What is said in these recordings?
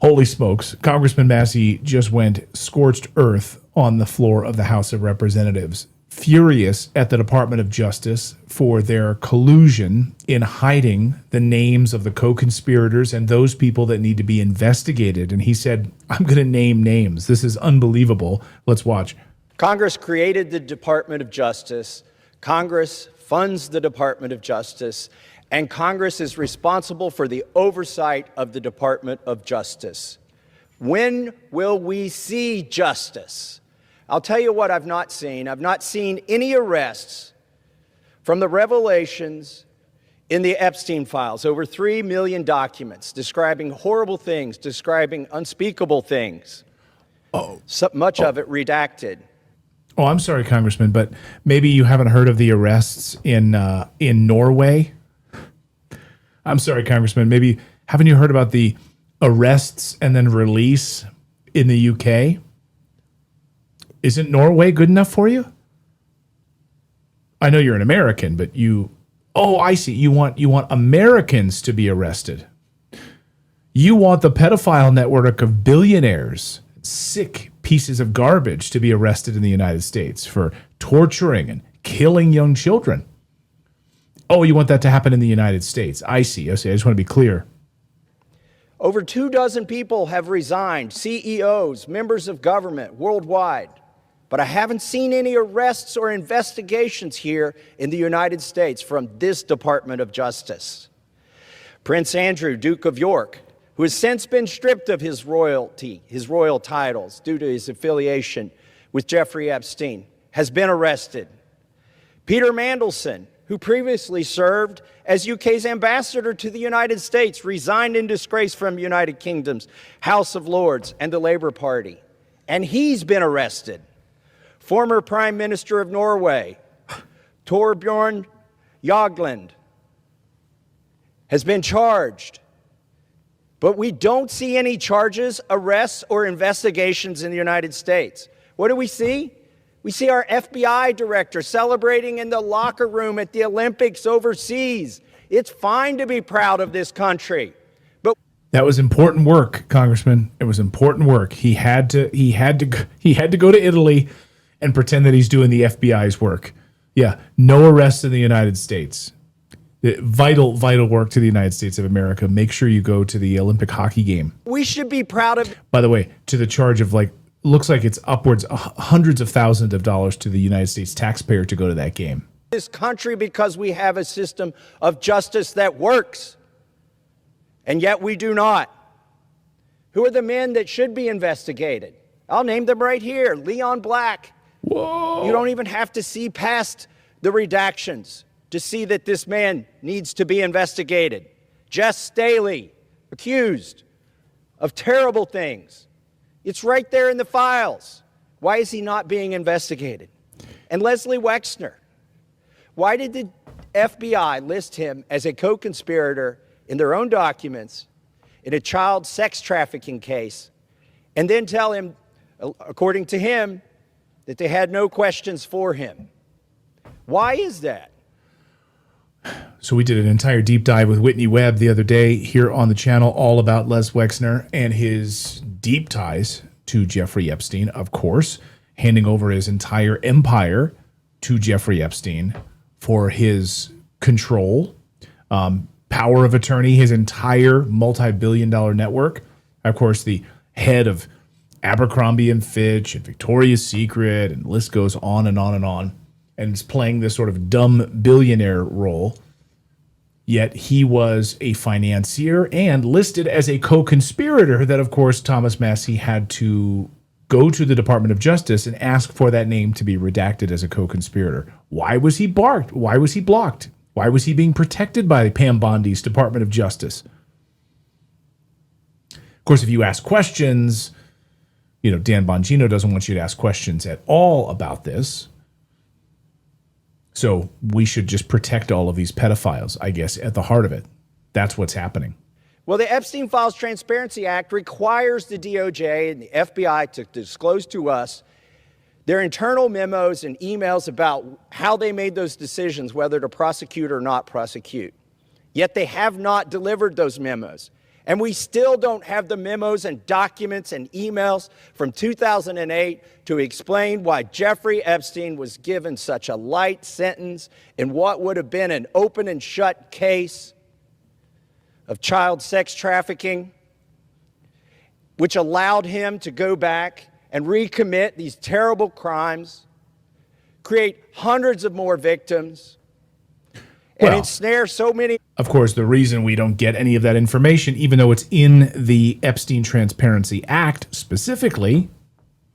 Holy smokes. Congressman Massey just went scorched earth on the floor of the House of Representatives, furious at the Department of Justice for their collusion in hiding the names of the co-conspirators and those people that need to be investigated. And he said, I'm going to name names. This is unbelievable. Let's watch. Congress created the Department of Justice. Congress funds the Department of Justice. And Congress is responsible for the oversight of the Department of Justice. When will we see justice? I'll tell you what I've not seen. I've not seen any arrests from the revelations in the Epstein files, over 3 million documents describing horrible things, describing unspeakable things. Much of it redacted. Oh, I'm sorry, Congressman, but maybe you haven't heard of the arrests in Norway. I'm sorry, Congressman. Maybe haven't you heard about the arrests and then release in the UK? Isn't Norway good enough for you? I know you're an American, but I see. You want Americans to be arrested. You want the pedophile network of billionaires, sick pieces of garbage, to be arrested in the United States for torturing and killing young children. Oh, you want that to happen in the United States. I see. I just want to be clear. Over 24 people have resigned, CEOs, members of government worldwide. But I haven't seen any arrests or investigations here in the United States from this Department of Justice. Prince Andrew, Duke of York, who has since been stripped of his royal titles due to his affiliation with Jeffrey Epstein, has been arrested. Peter Mandelson, who previously served as UK's ambassador to the United States, resigned in disgrace from United Kingdom's House of Lords and the Labour Party, and he's been arrested. Former Prime Minister of Norway, Torbjorn Jagland, has been charged. But we don't see any charges, arrests, or investigations in the United States. What do we see? We see our FBI director celebrating in the locker room at the Olympics overseas. It's fine to be proud of this country. But that was important work, Congressman. It was important work. He had to go to Italy and pretend that he's doing the FBI's work. Yeah, no arrests in the United States. Vital work to the United States of America. Make sure you go to the Olympic hockey game. We should be proud of. By the way, to the charge of looks like it's upwards of hundreds of thousands of dollars to the United States taxpayer to go to that game. This country because we have a system of justice that works, and yet we do not. Who are the men that should be investigated? I'll name them right here. Leon Black. Whoa. You don't even have to see past the redactions to see that this man needs to be investigated. Jess Staley, accused of terrible things. It's right there in the files. Why is he not being investigated? And Leslie Wexner, why did the FBI list him as a co-conspirator in their own documents in a child sex trafficking case and then tell him, according to him, that they had no questions for him? Why is that? So we did an entire deep dive with Whitney Webb the other day here on the channel, all about Les Wexner and his deep ties to Jeffrey Epstein, of course, handing over his entire empire to Jeffrey Epstein for his control, power of attorney, his entire multi-billion-dollar network. Of course, the head of Abercrombie and Fitch and Victoria's Secret, and the list goes on and on and on. And is playing this sort of dumb billionaire role. Yet he was a financier and listed as a co-conspirator that, of course, Thomas Massey had to go to the Department of Justice and ask for that name to be redacted as a co-conspirator. Why was he barked? Why was he blocked? Why was he being protected by Pam Bondi's Department of Justice? Of course, if you ask questions, Dan Bongino doesn't want you to ask questions at all about this. So we should just protect all of these pedophiles, I guess, at the heart of it. That's what's happening. Well, the Epstein Files Transparency Act requires the DOJ and the FBI to disclose to us their internal memos and emails about how they made those decisions, whether to prosecute or not prosecute. Yet they have not delivered those memos. And we still don't have the memos and documents and emails from 2008 to explain why Jeffrey Epstein was given such a light sentence in what would have been an open and shut case of child sex trafficking, which allowed him to go back and recommit these terrible crimes, create hundreds of more victims, and ensnare so many. Of course, the reason we don't get any of that information, even though it's in the Epstein Transparency Act specifically,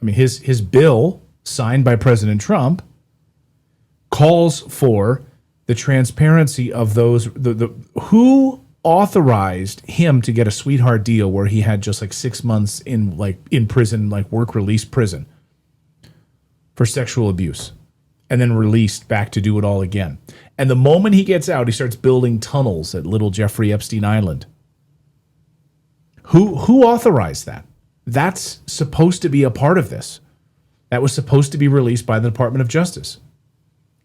I mean, his bill signed by President Trump calls for the transparency of those, who authorized him to get a sweetheart deal where he had just like 6 months in prison, like work release prison for sexual abuse, and then released back to do it all again. And the moment he gets out, he starts building tunnels at little Jeffrey Epstein Island. Who authorized that? That's supposed to be a part of this. That was supposed to be released by the Department of Justice.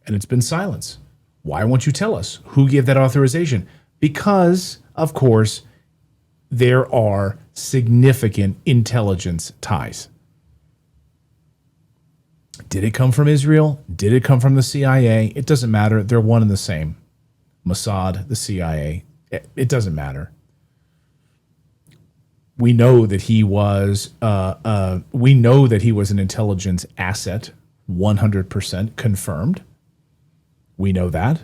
And it's been silenced. Why won't you tell us who gave that authorization? Because, of course, there are significant intelligence ties. Did it come from Israel? Did it come from the CIA? It doesn't matter. They're one and the same. Mossad, the CIA. It doesn't matter. We know that he was. We know that he was an intelligence asset, 100% confirmed. We know that.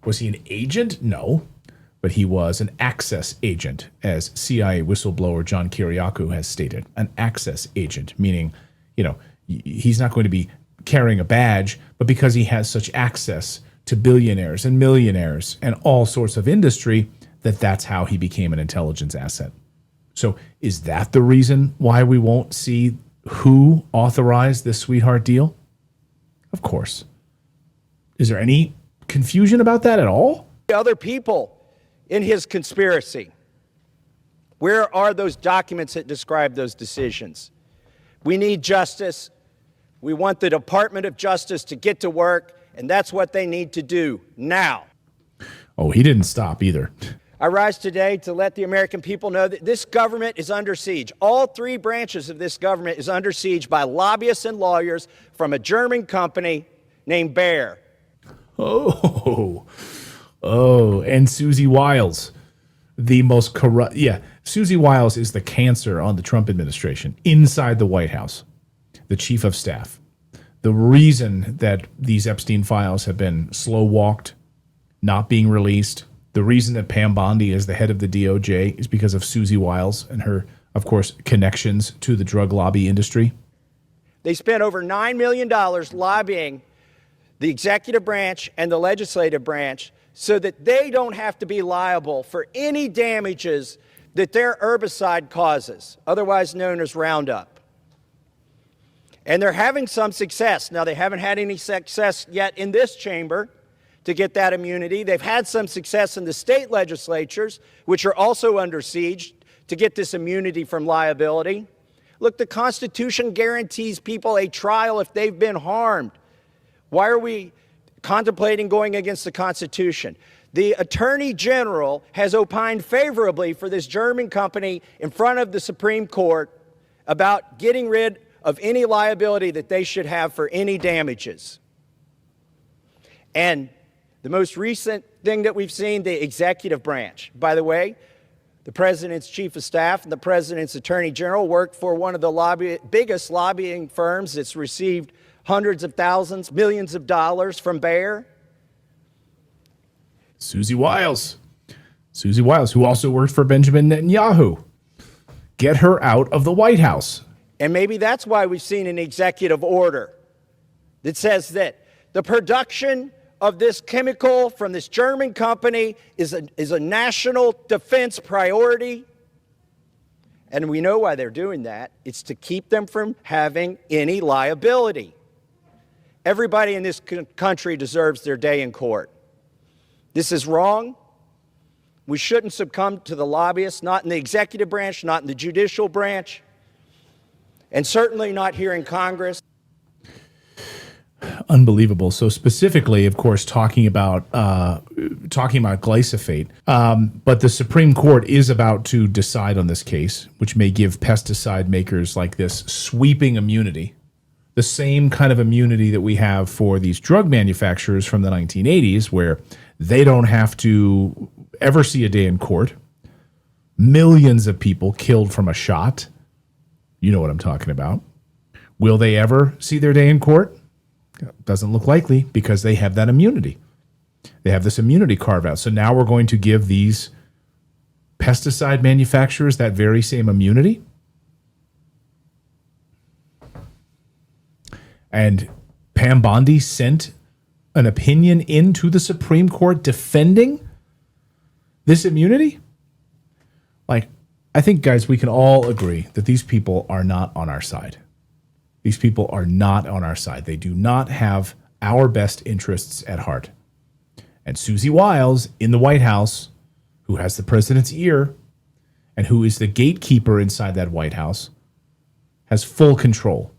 Was he an agent? No, but he was an access agent, as CIA whistleblower John Kiriakou has stated. An access agent, meaning, he's not going to be carrying a badge, but because he has such access to billionaires and millionaires and all sorts of industry, that's how he became an intelligence asset. So is that the reason why we won't see who authorized this sweetheart deal? Of course. Is there any confusion about that at all? Other people in his conspiracy. Where are those documents that describe those decisions? We need justice. We want the Department of Justice to get to work, and that's what they need to do now. Oh, he didn't stop either. I rise today to let the American people know that this government is under siege. All three branches of this government is under siege by lobbyists and lawyers from a German company named Bayer. Oh, and Susie Wiles, the most corrupt. Yeah, Susie Wiles is the cancer on the Trump administration inside the White House, the chief of staff. The reason that these Epstein files have been slow-walked, not being released, the reason that Pam Bondi is the head of the DOJ is because of Susie Wiles and her, of course, connections to the drug lobby industry. They spent over $9 million lobbying the executive branch and the legislative branch so that they don't have to be liable for any damages that their herbicide causes, otherwise known as Roundup. And they're having some success. Now, they haven't had any success yet in this chamber to get that immunity. They've had some success in the state legislatures, which are also under siege, to get this immunity from liability. Look, the Constitution guarantees people a trial if they've been harmed. Why are we contemplating going against the Constitution? The Attorney General has opined favorably for this German company in front of the Supreme Court about getting rid of any liability that they should have for any damages. And the most recent thing that we've seen, the executive branch. By the way, the president's chief of staff and the president's attorney general worked for one of the biggest lobbying firms that's received hundreds of thousands, millions of dollars from Bayer. Susie Wiles, who also worked for Benjamin Netanyahu. Get her out of the White House. And maybe that's why we've seen an executive order that says that the production of this chemical from this German company is a national defense priority. And we know why they're doing that. It's to keep them from having any liability. Everybody in this country deserves their day in court. This is wrong. We shouldn't succumb to the lobbyists, not in the executive branch, not in the judicial branch, and certainly not here in Congress. Unbelievable. So specifically, of course, talking about glyphosate, but the Supreme Court is about to decide on this case, which may give pesticide makers like this sweeping immunity, the same kind of immunity that we have for these drug manufacturers from the 1980s, where they don't have to ever see a day in court. Millions of people killed from a shot. You know what I'm talking about. Will they ever see their day in court? Doesn't look likely, because they have that immunity. They have this immunity carve out. So now we're going to give these pesticide manufacturers that very same immunity. And Pam Bondi sent an opinion into the Supreme Court defending this immunity. Like, I think, guys, we can all agree that these people are not on our side. These people are not on our side. They do not have our best interests at heart. And Susie Wiles in the White House, who has the president's ear and who is the gatekeeper inside that White House, has full control.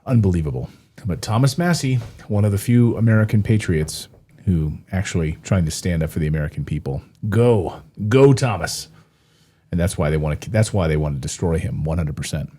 Unbelievable. But Thomas Massie, one of the few American patriots who actually trying to stand up for the American people. Go Thomas. And that's why they want to destroy him 100%.